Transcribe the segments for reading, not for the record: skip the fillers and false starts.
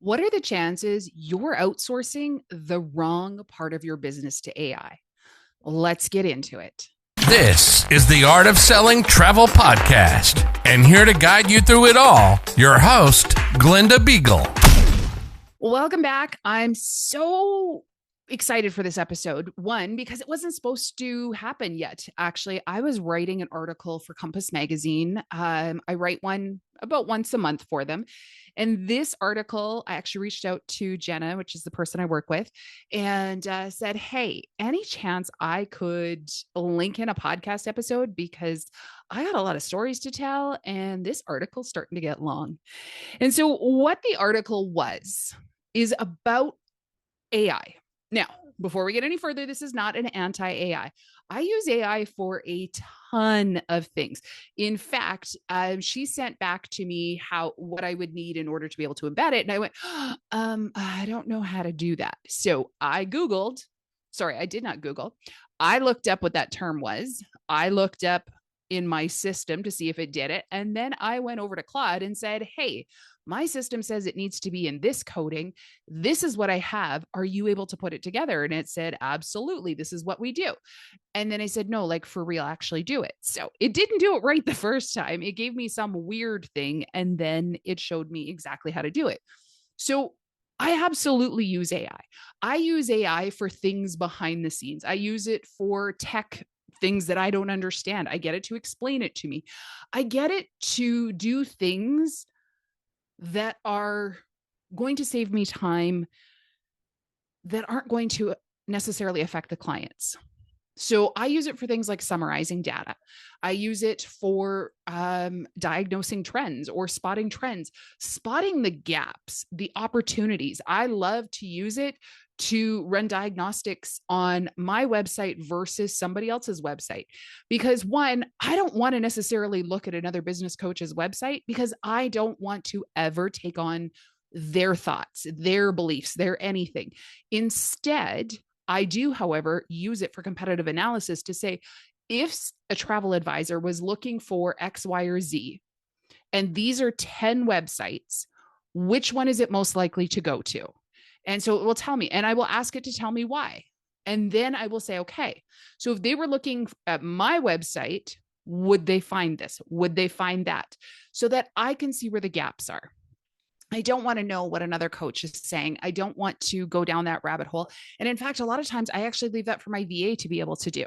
What are the chances you're outsourcing the wrong part of your business to AI? Let's get into it. This is the Art of Selling Travel Podcast. And here to guide you through it all, your host, Glenda Beagle. Welcome back. I'm so excited for this episode. One, because it wasn't supposed to happen yet. Actually, I was writing an article for Compass Magazine. I write one about once a month for them. And this article, I actually reached out to Jenna, which is the person I work with, and said, hey, any chance I could link in a podcast episode? Because I got a lot of stories to tell, and this article's starting to get long. And so what the article was is about AI. Now, before we get any further, this is not an anti-AI. I use AI for a ton of things. In fact, she sent back to me what I would need in order to be able to embed it. And I went, I don't know how to do that. So I Googled, sorry, I did not Google. I looked up what that term was. I looked up in my system to see if it did it. And then I went over to Claude and said, hey, my system says it needs to be in this coding. This is what I have. Are you able to put it together? And it said, absolutely. This is what we do. And then I said, no, like for real, actually do it. So it didn't do it right the first time. It gave me some weird thing. And then it showed me exactly how to do it. So I absolutely use AI. I use AI for things behind the scenes. I use it for tech things that I don't understand. I get it to explain it to me. I get it to do things that are going to save me time that aren't going to necessarily affect the clients. So I use it for things like summarizing data. I use it for diagnosing trends or spotting trends, spotting the gaps, the opportunities. I love to use it to run diagnostics on my website versus somebody else's website. Because one, I don't want to necessarily look at another business coach's website because I don't want to ever take on their thoughts, their beliefs, their anything. Instead, I do, however, use it for competitive analysis to say, if a travel advisor was looking for X, Y, or Z, and these are 10 websites, which one is it most likely to go to? And so it will tell me, and I will ask it to tell me why. And then I will say, okay, so if they were looking at my website, would they find this? Would they find that? So that I can see where the gaps are. I don't want to know what another coach is saying. I don't want to go down that rabbit hole. And in fact, a lot of times I actually leave that for my VA to be able to do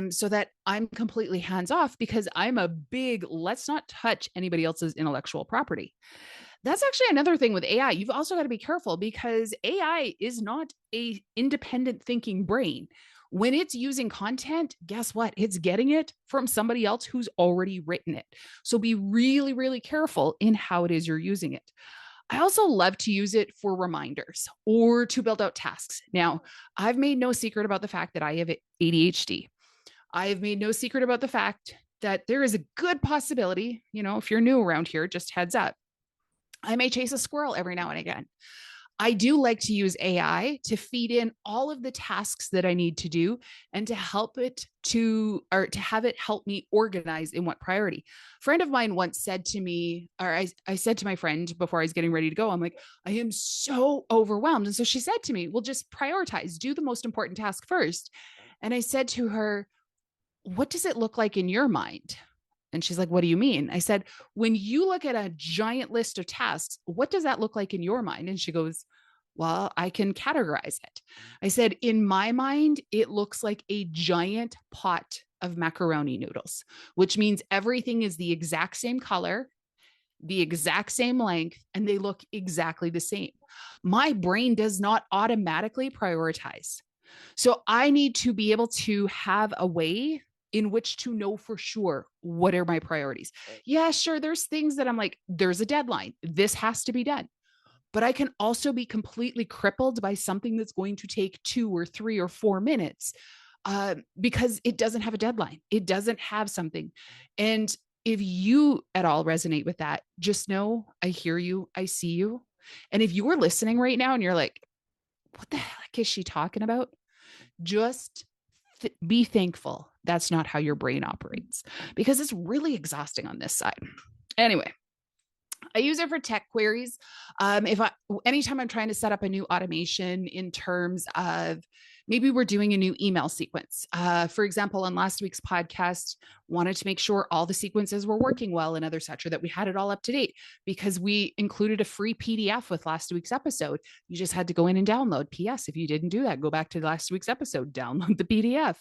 so that I'm completely hands off because I'm a big, let's not touch anybody else's intellectual property. That's actually another thing with AI. You've also got to be careful because AI is not a independent thinking brain. When it's using content, guess what? It's getting it from somebody else who's already written it. So be really, really careful in how it is you're using it. I also love to use it for reminders or to build out tasks. Now, I've made no secret about the fact that I have ADHD. I have made no secret about the fact that there is a good possibility, if you're new around here, just heads up, I may chase a squirrel every now and again. I do like to use AI to feed in all of the tasks that I need to do and to help it to have it help me organize in what priority. A friend of mine once said to me, or I said to my friend before I was getting ready to go, I'm like, I am so overwhelmed. And so she said to me, well, just prioritize, do the most important task first. And I said to her, what does it look like in your mind? And she's like, what do you mean? I said, when you look at a giant list of tasks, what does that look like in your mind? And she goes, well, I can categorize it. I said, in my mind, it looks like a giant pot of macaroni noodles, which means everything is the exact same color, the exact same length, and they look exactly the same. My brain does not automatically prioritize. So I need to be able to have a way in which to know for sure what are my priorities. Yeah, sure. There's things that I'm like, there's a deadline. This has to be done. But I can also be completely crippled by something that's going to take 2 or 3 or 4 minutes because it doesn't have a deadline. It doesn't have something. And if you at all resonate with that, just know I hear you. I see you. And if you are listening right now and you're like, what the heck is she talking about? Just be thankful that's not how your brain operates because it's really exhausting on this side. Anyway, I use it for tech queries. Anytime I'm trying to set up a new automation in terms of maybe we're doing a new email sequence. For example, on last week's podcast, wanted to make sure all the sequences were working well and other such, or that we had it all up to date because we included a free PDF with last week's episode. You just had to go in and download. P.S. If you didn't do that, go back to last week's episode, download the PDF.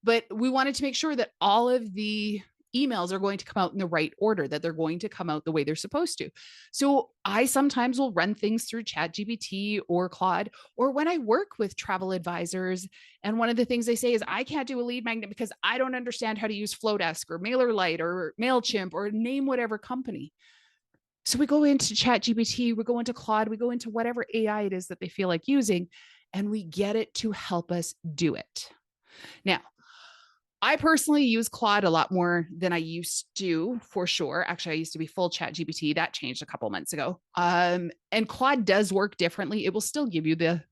But we wanted to make sure that all of the emails are going to come out in the right order, that they're going to come out the way they're supposed to. So I sometimes will run things through ChatGPT or Claude, or when I work with travel advisors. And one of the things they say is, I can't do a lead magnet because I don't understand how to use Flowdesk or MailerLite or MailChimp or name whatever company. So we go into ChatGPT, we go into Claude, we go into whatever AI it is that they feel like using, and we get it to help us do it. Now, I personally use Claude a lot more than I used to, for sure. Actually, I used to be full ChatGPT. That changed a couple months ago. And Claude does work differently. It will still give you the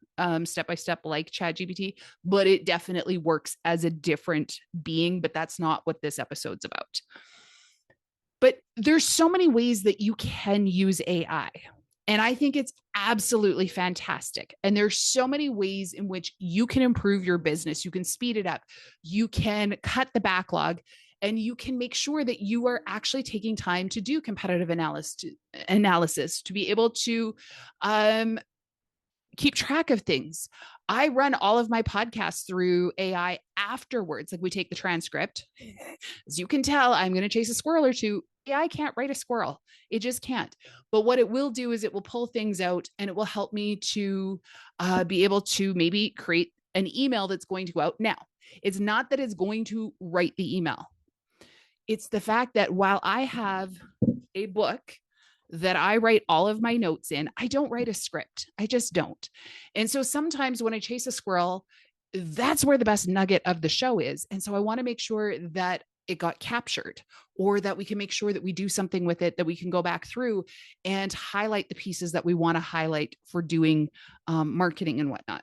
step-by-step like ChatGPT, but it definitely works as a different being. But that's not what this episode's about. But there's so many ways that you can use AI. And I think it's absolutely fantastic. And there's so many ways in which you can improve your business. You can speed it up. You can cut the backlog, and you can make sure that you are actually taking time to do competitive analysis to be able to keep track of things. I run all of my podcasts through AI afterwards. Like, we take the transcript. As you can tell, I'm going to chase a squirrel or two. AI can't write a squirrel. It just can't. But what it will do is it will pull things out, and it will help me to be able to maybe create an email that's going to go out. Now, it's not that it's going to write the email. It's the fact that while I have a book that I write all of my notes in, I don't write a script. I just don't. And so sometimes when I chase a squirrel, that's where the best nugget of the show is. And so I want to make sure that it got captured, or that we can make sure that we do something with it, that we can go back through and highlight the pieces that we want to highlight for doing marketing and whatnot.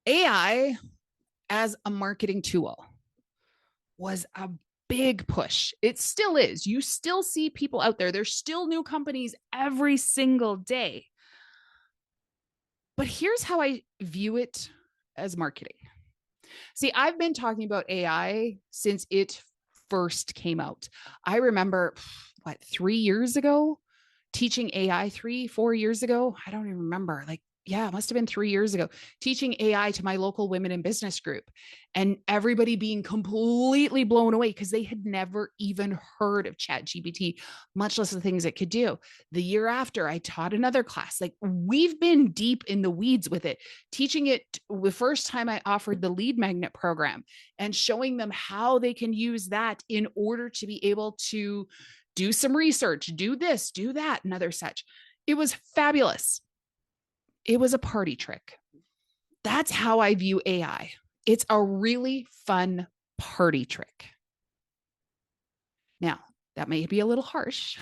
AI as a marketing tool was a big push. It still is. You still see people out there. There's still new companies every single day. But here's how I view it as marketing. See, I've been talking about AI since it first came out. I remember, 3 years ago, teaching AI 4 years ago. I don't even remember. It must have been 3 years ago, teaching AI to my local women in business group, and everybody being completely blown away because they had never even heard of ChatGPT, much less the things it could do. The year after, I taught another class. We've been deep in the weeds with it, teaching it the first time I offered the lead magnet program and showing them how they can use that in order to be able to do some research, do this, do that, and other such. It was fabulous. It was a party trick. That's how I view AI. It's a really fun party trick. Now, that may be a little harsh,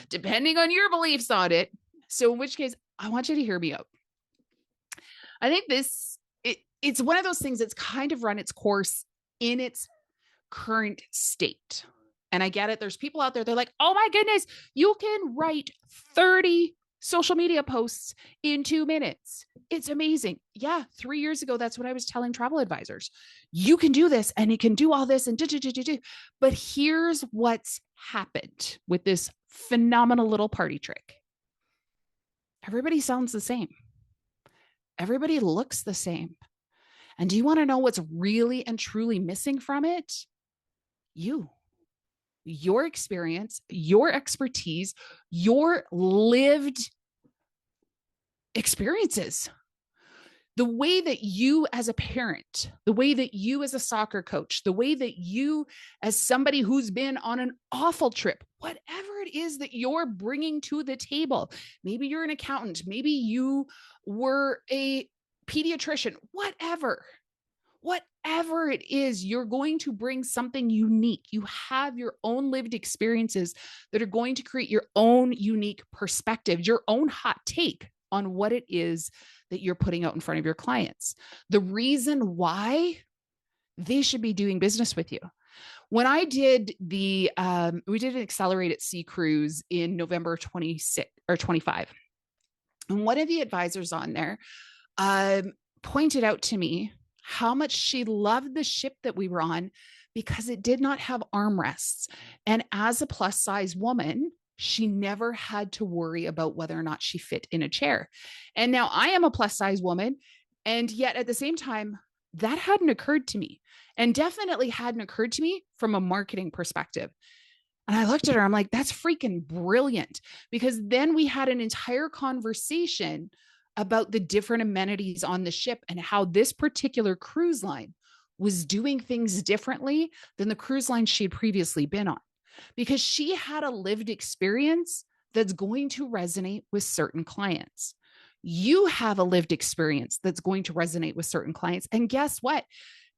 depending on your beliefs on it. So in which case, I want you to hear me out. I think it's one of those things that's kind of run its course in its current state. And I get it. There's people out there, they're like, oh my goodness, you can write 30 social media posts in 2 minutes. It's amazing. Yeah. 3 years ago, that's what I was telling travel advisors. You can do this, and it can do all this and do. But here's what's happened with this phenomenal little party trick. Everybody sounds the same. Everybody looks the same. And do you want to know what's really and truly missing from it? Your experience, your expertise, your lived experiences. The way that you as a parent, the way that you as a soccer coach, the way that you as somebody who's been on an awful trip, whatever it is that you're bringing to the table. Maybe you're an accountant. Maybe you were a pediatrician, whatever it is, you're going to bring something unique. You have your own lived experiences that are going to create your own unique perspective, your own hot take on what it is that you're putting out in front of your clients. The reason why they should be doing business with you. When I did we did an accelerated sea cruise in November 26 or 25. And one of the advisors on there pointed out to me how much she loved the ship that we were on because it did not have armrests. And as a plus size woman, she never had to worry about whether or not she fit in a chair. And now I am a plus size woman. And yet at the same time, that hadn't occurred to me, and definitely hadn't occurred to me from a marketing perspective. And I looked at her, I'm like, that's freaking brilliant. Because then we had an entire conversation about the different amenities on the ship and how this particular cruise line was doing things differently than the cruise line she had previously been on. Because she had a lived experience that's going to resonate with certain clients. You have a lived experience that's going to resonate with certain clients. And guess what?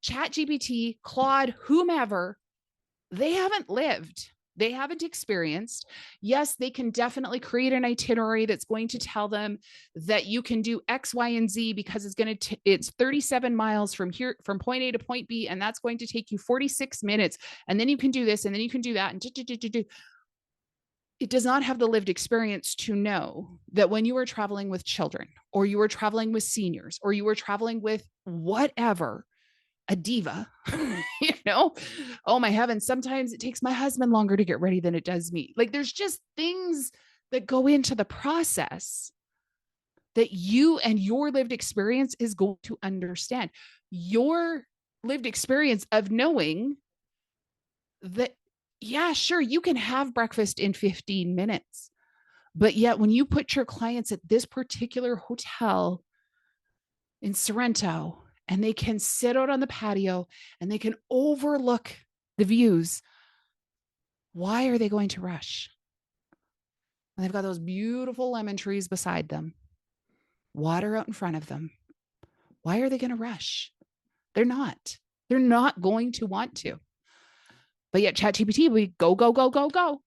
ChatGPT, Claude, whomever, they haven't lived. They haven't experienced. Yes, they can definitely create an itinerary that's going to tell them that you can do X, Y, and Z because it's 37 miles from here, from point A to point B, and that's going to take you 46 minutes. And then you can do this, and then you can do that. And it does not have the lived experience to know that when you are traveling with children, or you are traveling with seniors, or you are traveling with whatever, a diva, oh my heavens, sometimes it takes my husband longer to get ready than it does me. Like, there's just things that go into the process that you and your lived experience is going to understand. Your lived experience of knowing that, yeah, sure, you can have breakfast in 15 minutes, but yet when you put your clients at this particular hotel in Sorrento, and they can sit out on the patio and they can overlook the views, why are they going to rush? And they've got those beautiful lemon trees beside them, water out in front of them. Why are they going to rush? They're not. They're not going to want to. But yet ChatGPT, we go, go, go, go, go.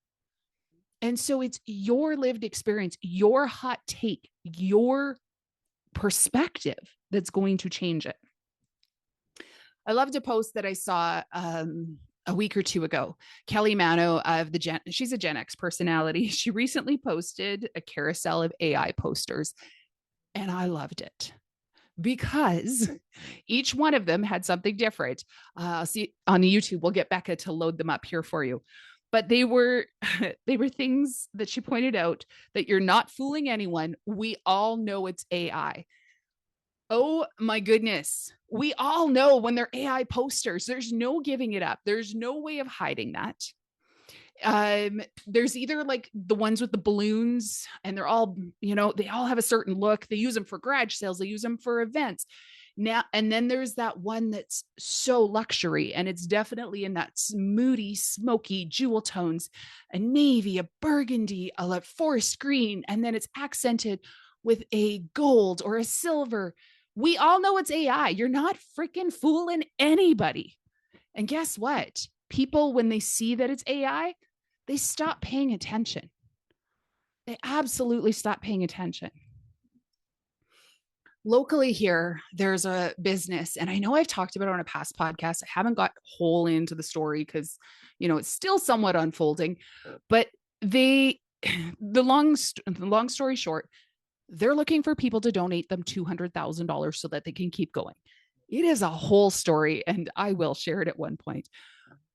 And so it's your lived experience, your hot take, your perspective that's going to change it. I loved a post that I saw a week or two ago. Kelly Mano of she's a Gen X personality. She recently posted a carousel of AI posters, and I loved it because each one of them had something different. I'll see on the YouTube. We'll get Becca to load them up here for you. But they were things that she pointed out that you're not fooling anyone. We all know it's AI. Oh my goodness. We all know when they're AI posters, there's no giving it up. There's no way of hiding that. There's either like the ones with the balloons, and they're all, they all have a certain look. They use them for garage sales. They use them for events. Now, and then there's that one that's so luxury, and it's definitely in that moody, smoky jewel tones, a navy, a burgundy, a forest green, and then it's accented with a gold or a silver. We all know it's AI. You're not freaking fooling anybody. And guess what? People, when they see that it's AI, they stop paying attention. They absolutely stop paying attention. Locally here, there's a business, and I know I've talked about it on a past podcast. I haven't got whole into the story because, it's still somewhat unfolding, but the long story short, they're looking for people to donate them $200,000 so that they can keep going. It is a whole story, and I will share it at one point.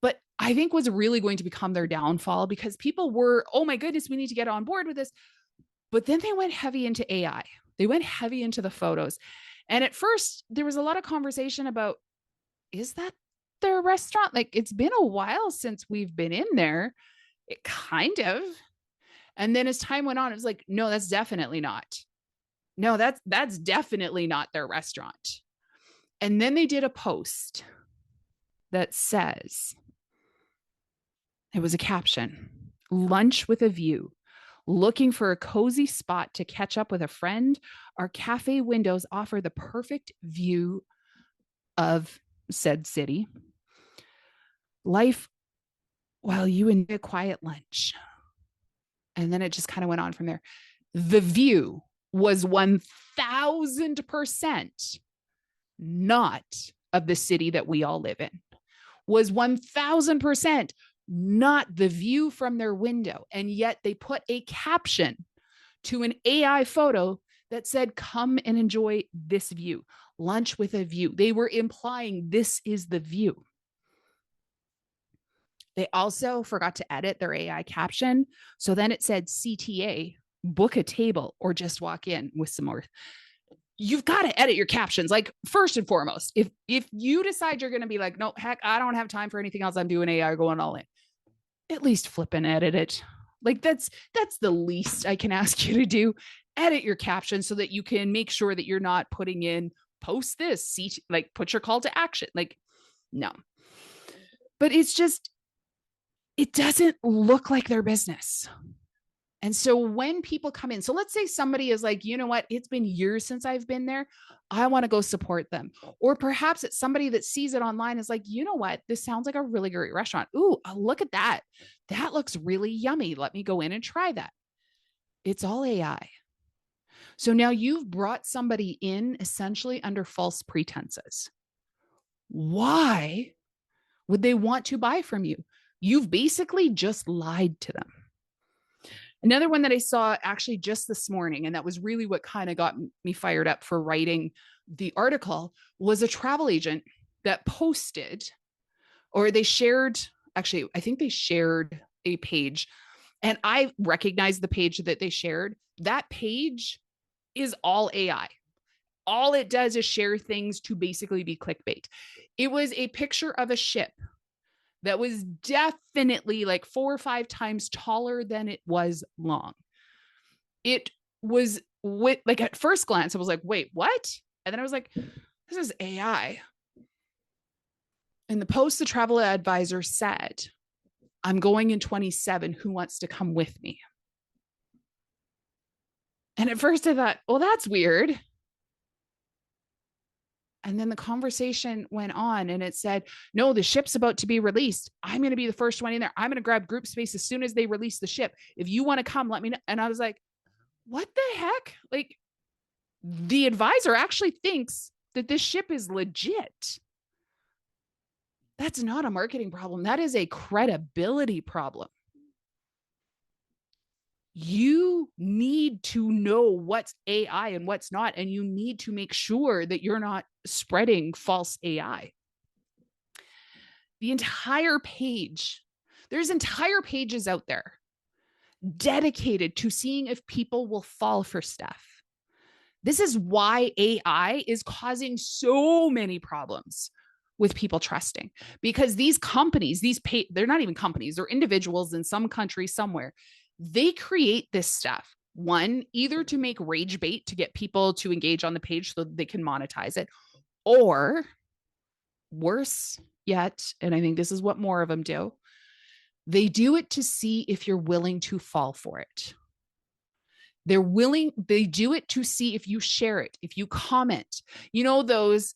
But I think what's really going to become their downfall, because people were, oh my goodness, we need to get on board with this. But then they went heavy into AI. They went heavy into the photos. And at first, there was a lot of conversation about, is that their restaurant? Like, it's been a while since we've been in there. It kind of. And then as time went on, it was like, no, that's definitely not. No, that's definitely not their restaurant. And then they did a post that says, it was a caption, lunch with a view. Looking for a cozy spot to catch up with a friend? Our cafe windows offer the perfect view of said city. Life while you enjoy a quiet lunch. And then it just kind of went on from there. The view was 1000% not of the city that we all live in. was 1000% not the view from their window. And yet they put a caption to an AI photo that said, come and enjoy this view, lunch with a view. They were implying this is the view. They also forgot to edit their AI caption. So then it said CTA, book a table or just walk in with some more. You've got to edit your captions. Like, first and foremost, if you decide you're going to be like, no, heck, I don't have time for anything else, I'm doing AI, going all in, at least flip and edit it. Like, that's the least I can ask you to do. Edit your caption so that you can make sure that you're not putting in post this, see, like, put your call to action. Like, no. But it's just, it doesn't look like their business. And so when people come in, so let's say somebody is like, you know what, it's been years since I've been there. I want to go support them. Or perhaps it's somebody that sees it online is like, you know what, this sounds like a really great restaurant. Ooh, look at that. That looks really yummy. Let me go in and try that. It's all AI. So now you've brought somebody in essentially under false pretenses. Why would they want to buy from you? You've basically just lied to them. Another one that I saw actually just this morning, and that was really what kind of got me fired up for writing the article, was a travel agent that posted, or they shared, actually, I think they shared a page, and I recognized the page that they shared. That page is all AI. All it does is share things to basically be clickbait. It was a picture of a ship that was definitely like 4 or 5 times taller than it was long. It was like, at first glance, I was like, wait, what? And then I was like, this is AI. In the post, the travel advisor said, I'm going in 27. Who wants to come with me? And at first I thought, well, that's weird. And then the conversation went on and it said, no, the ship's about to be released. I'm going to be the first one in there. I'm going to grab group space as soon as they release the ship. If you want to come, let me know. And I was like, what the heck? Like, the advisor actually thinks that this ship is legit. That's not a marketing problem. That is a credibility problem. You need to know what's AI and what's not, and you need to make sure that you're not spreading false AI. The entire page, there's entire pages out there dedicated to seeing if people will fall for stuff. This is why AI is causing so many problems with people trusting, because these companies, they're not even companies, they're individuals in some country somewhere. They create this stuff, one, either to make rage bait to get people to engage on the page so they can monetize it, or worse yet, and I think this is what more of them do, they do it to see if you're willing to fall for it. They do it to see if you share it, if you comment. You know, those,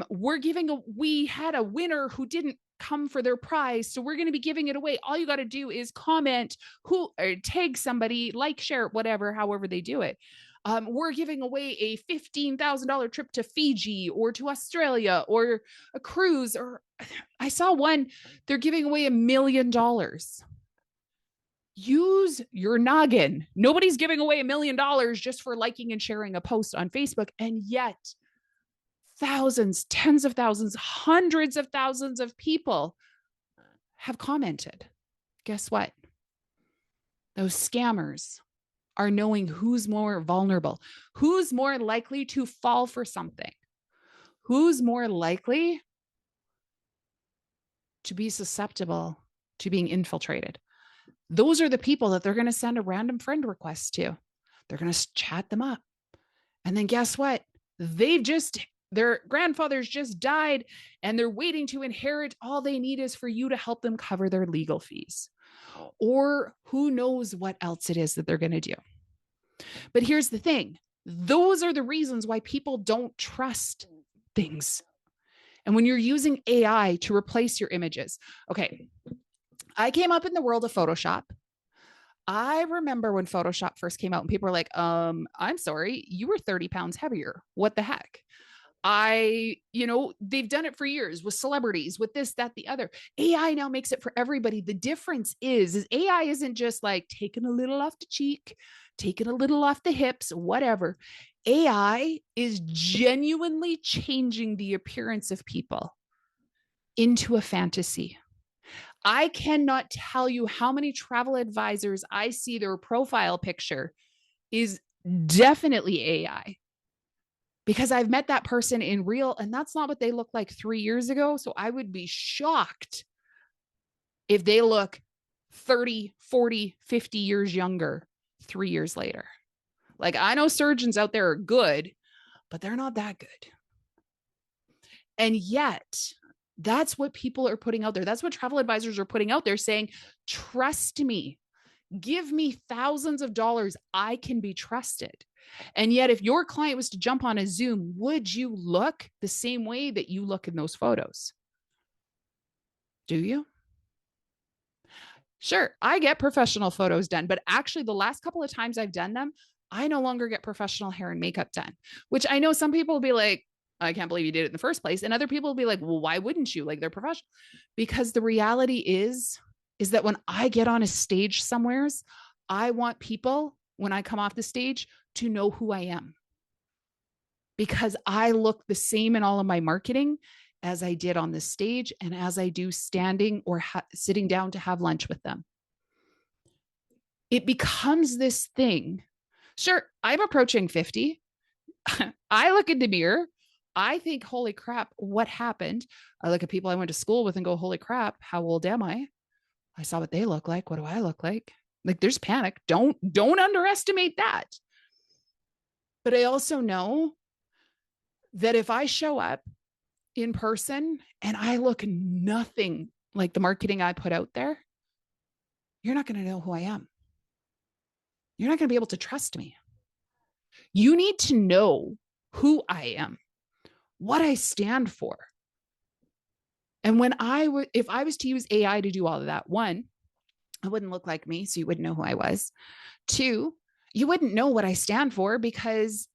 we had a winner who didn't come for their prize, so we're going to be giving it away. All you got to do is comment, or tag somebody, like, share, whatever, however they do it. We're giving away a $15,000 trip to Fiji or to Australia or a cruise. Or I saw one, they're giving away $1 million. Use your noggin. Nobody's giving away $1 million just for liking and sharing a post on Facebook. And yet thousands, tens of thousands, hundreds of thousands of people have commented. Guess what? Those scammers are knowing who's more vulnerable, who's more likely to fall for something, who's more likely to be susceptible to being infiltrated. Those are the people that they're going to send a random friend request to. They're going to chat them up. And then guess what? Their grandfathers just died and they're waiting to inherit. All they need is for you to help them cover their legal fees, or who knows what else it is that they're going to do. But here's the thing. Those are the reasons why people don't trust things. And when you're using AI to replace your images, okay, I came up in the world of Photoshop. I remember when Photoshop first came out and people were like, I'm sorry, you were 30 pounds heavier. What the heck? They've done it for years with celebrities, with this, that, the other. AI now makes it for everybody. The difference is AI isn't just like taking a little off the cheek, taking a little off the hips, whatever. AI is genuinely changing the appearance of people into a fantasy. I cannot tell you how many travel advisors I see their profile picture is definitely AI, because I've met that person in real, and that's not what they look like 3 years ago. So I would be shocked if they look 30, 40, 50 years younger 3 years later. Like, I know surgeons out there are good, but they're not that good. And yet, that's what people are putting out there. That's what travel advisors are putting out there, saying, trust me, give me thousands of dollars. I can be trusted. And yet, if your client was to jump on a Zoom, would you look the same way that you look in those photos? Do you? Sure, I get professional photos done, but actually, the last couple of times I've done them, I no longer get professional hair and makeup done, which I know some people will be like, I can't believe you did it in the first place. And other people will be like, well, why wouldn't you? Like, they're professional. Because the reality is that when I get on a stage somewheres, I want people, when I come off the stage, to know who I am, because I look the same in all of my marketing as I did on the stage and as I do standing or sitting down to have lunch with them. It becomes this thing. Sure, I'm approaching 50. I look in the mirror. I think, holy crap, what happened? I look at people I went to school with and go, holy crap, how old am I? I saw what they look like. What do I look like? Like, there's panic. Don't underestimate that. But I also know that if I show up in person and I look nothing like the marketing I put out there, you're not going to know who I am. You're not going to be able to trust me. You need to know who I am, what I stand for. And if I was to use AI to do all of that, one, it wouldn't look like me, so you wouldn't know who I was. Two, you wouldn't know what I stand for, because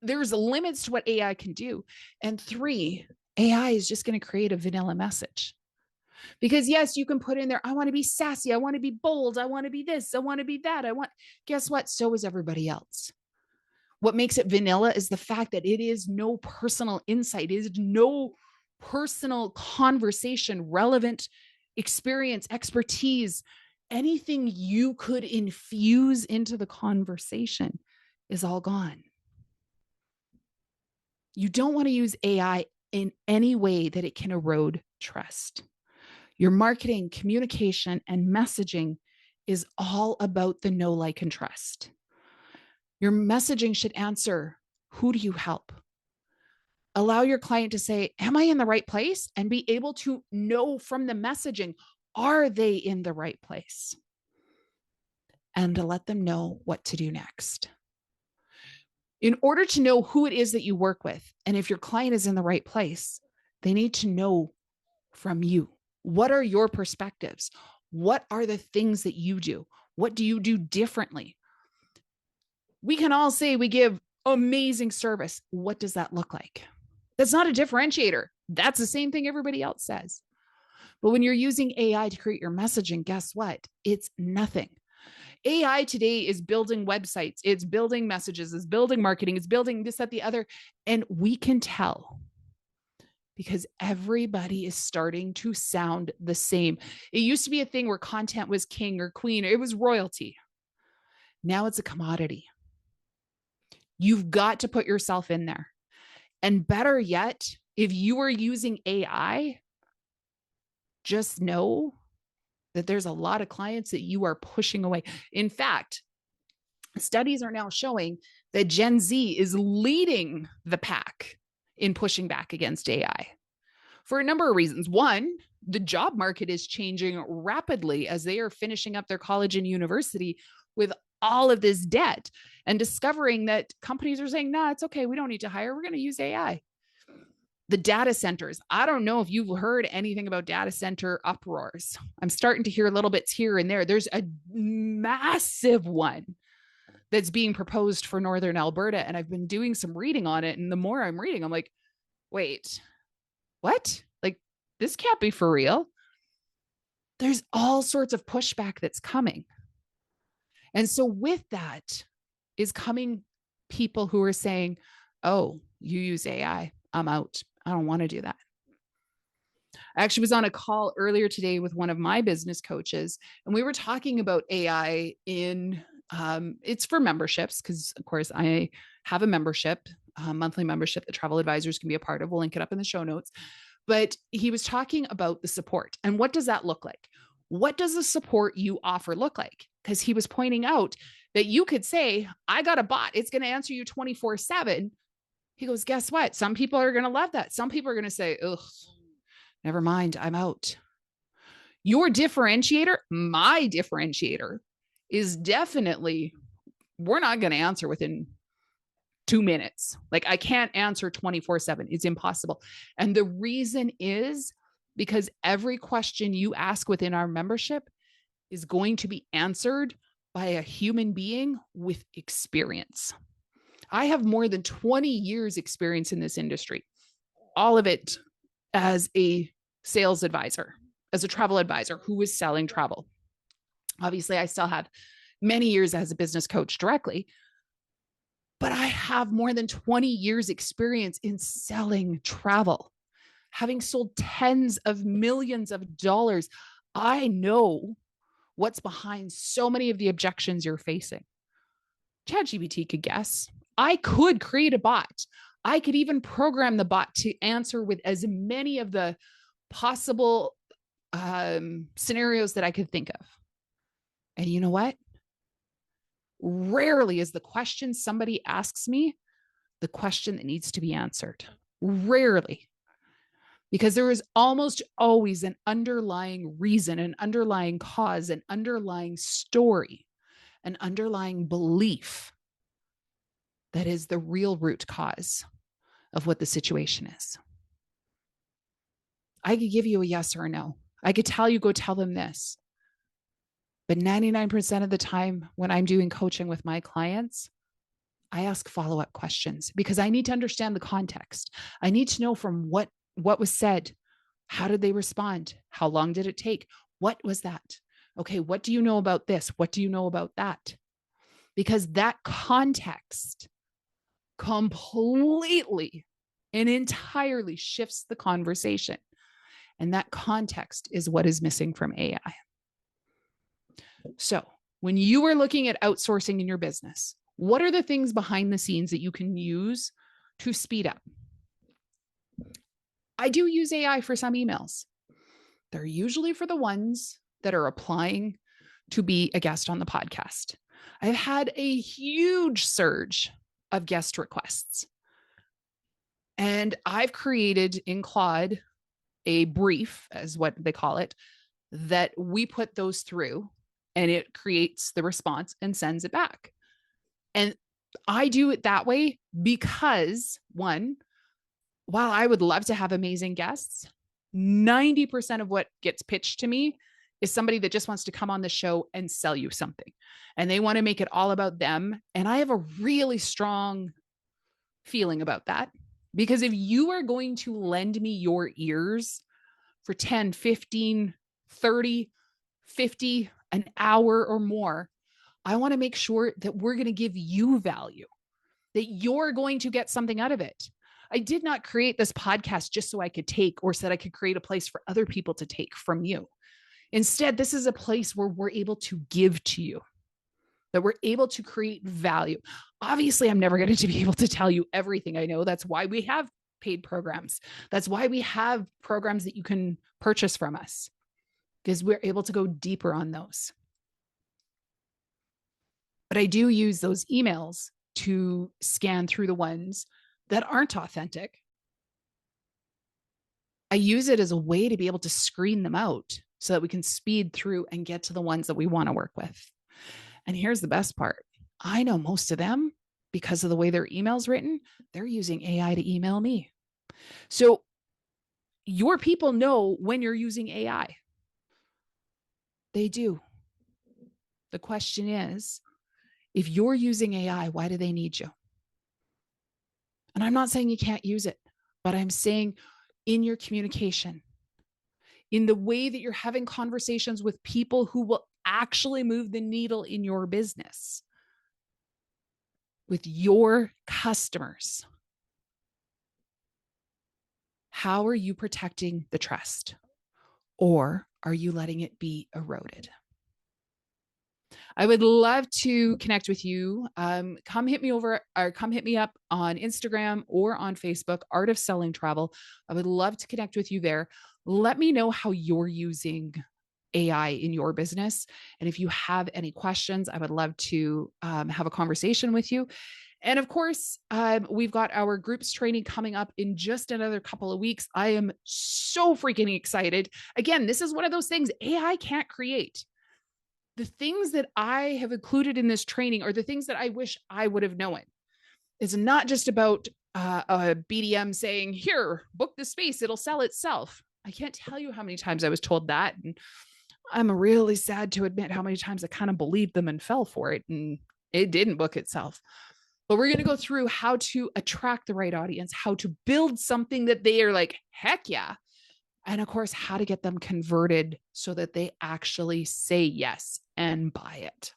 there's limits to what AI can do. And three, AI is just going to create a vanilla message. Because yes, you can put in there, I want to be sassy, I want to be bold, I want to be this, I want to be that, guess what? So is everybody else. What makes it vanilla is the fact that it is no personal insight, it is no personal conversation, relevant experience, expertise, anything you could infuse into the conversation is all gone. You don't want to use AI in any way that it can erode trust. Your marketing, communication, and messaging is all about the know, like, and trust. Your messaging should answer, who do you help? Allow your client to say, am I in the right place? And be able to know from the messaging, are they in the right place? And to let them know what to do next. In order to know who it is that you work with, and if your client is in the right place, they need to know from you. What are your perspectives? What are the things that you do? What do you do differently? We can all say we give amazing service. What does that look like? That's not a differentiator. That's the same thing everybody else says. But when you're using AI to create your messaging, guess what? It's nothing. AI today is building websites, it's building messages, it's building marketing, it's building this, that, the other. And we can tell because everybody is starting to sound the same. It used to be a thing where content was king or queen, it was royalty. Now it's a commodity. You've got to put yourself in there. And better yet, if you are using AI, just know that there's a lot of clients that you are pushing away. In fact, studies are now showing that Gen Z is leading the pack in pushing back against AI for a number of reasons. One, the job market is changing rapidly as they are finishing up their college and university with all of this debt and discovering that companies are saying, nah, it's okay. We don't need to hire. We're going to use AI. The data centers. I don't know if you've heard anything about data center uproars. I'm starting to hear little bits here and there. There's a massive one that's being proposed for Northern Alberta. And I've been doing some reading on it. And the more I'm reading, I'm like, wait, what? Like, this can't be for real. There's all sorts of pushback that's coming. And so with that is coming people who are saying, oh, you use AI. I'm out. I don't want to do that. I actually was on a call earlier today with one of my business coaches, and we were talking about AI in it's for memberships, because of course I have a membership, monthly membership that travel advisors can be a part of. We'll link it up in the show notes. But he was talking about the support and what does that look like? What does the support you offer look like? Because he was pointing out that you could say, I got a bot, it's going to answer you 24/7. He goes, guess what? Some people are going to love that. Some people are going to say, ugh, never mind, I'm out. Your differentiator, my differentiator, is definitely, we're not going to answer within 2 minutes. Like, I can't answer 24/7. It's impossible. And the reason is because every question you ask within our membership is going to be answered by a human being with experience. I have more than 20 years experience in this industry, all of it as a sales advisor, as a travel advisor who was selling travel. Obviously, I still have many years as a business coach directly, but I have more than 20 years experience in selling travel, having sold tens of millions of dollars. I know what's behind so many of the objections you're facing. ChatGPT could guess. I could create a bot. I could even program the bot to answer with as many of the possible scenarios that I could think of. And you know what? Rarely is the question somebody asks me the question that needs to be answered. Rarely. Because there is almost always an underlying reason, an underlying cause, an underlying story, an underlying belief that is the real root cause of what the situation is. I could give you a yes or a no. I could tell you, go tell them this. But 99% of the time when I'm doing coaching with my clients, I ask follow-up questions because I need to understand the context. I need to know from what was said. How did they respond? How long did it take? What was that? Okay, what do you know about this? What do you know about that? Because that context completely and entirely shifts the conversation. And that context is what is missing from AI. So when you are looking at outsourcing in your business, what are the things behind the scenes that you can use to speed up? I do use AI for some emails. They're usually for the ones that are applying to be a guest on the podcast. I've had a huge surge of guest requests. And I've created in Claude a brief, as what they call it, that we put those through and it creates the response and sends it back. And I do it that way because, one, while I would love to have amazing guests, 90% of what gets pitched to me is somebody that just wants to come on the show and sell you something. And they want to make it all about them. And I have a really strong feeling about that. Because if you are going to lend me your ears for 10, 15, 30, 50, an hour or more, I want to make sure that we're going to give you value, that you're going to get something out of it. I did not create this podcast just so I could take, or so that I could create a place for other people to take from you. Instead, this is a place where we're able to give to you, that we're able to create value. Obviously, I'm never going to be able to tell you everything I know. That's why we have paid programs. That's why we have programs that you can purchase from us, because we're able to go deeper on those. But I do use those emails to scan through the ones that aren't authentic. I use it as a way to be able to screen them out so that we can speed through and get to the ones that we want to work with. And here's the best part. I know most of them, because of the way their email's written, they're using AI to email me. So your people know when you're using AI. They do. The question is If you're using AI, why do they need you? And I'm not saying you can't use it, but I'm saying in your communication, in the way that you're having conversations with people who will actually move the needle in your business, with your customers, how are you protecting the trust? Or are you letting it be eroded? I would love to connect with you. Come hit me over or come hit me up on Instagram or on Facebook, Art of Selling Travel. I would love to connect with you there. Let me know how you're using AI in your business. And if you have any questions, I would love to have a conversation with you. And of course, we've got our groups training coming up in just another couple of weeks. I am so freaking excited. Again, this is one of those things AI can't create. The things that I have included in this training are the things that I wish I would have known. It's not just about a BDM saying, here, book the space, it'll sell itself. I can't tell you how many times I was told that. And I'm really sad to admit how many times I kind of believed them and fell for it, and it didn't book itself. But we're going to go through how to attract the right audience, how to build something that they are like, heck yeah. And of course, how to get them converted so that they actually say yes and buy it.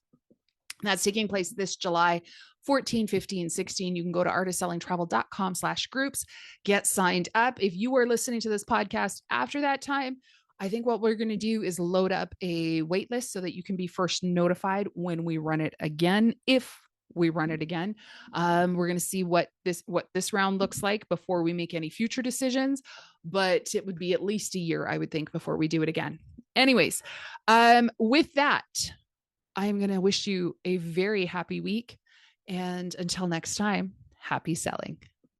That's taking place this July 14, 15, 16. You can go to artistsellingtravel.com/groups, get signed up. If you are listening to this podcast after that time, I think what we're going to do is load up a wait list so that you can be first notified when we run it again, if we run it again. We're going to see what this round looks like before we make any future decisions, but it would be at least a year, I would think, before we do it again. Anyways, with that, I'm going to wish you a very happy week. And until next time, happy selling.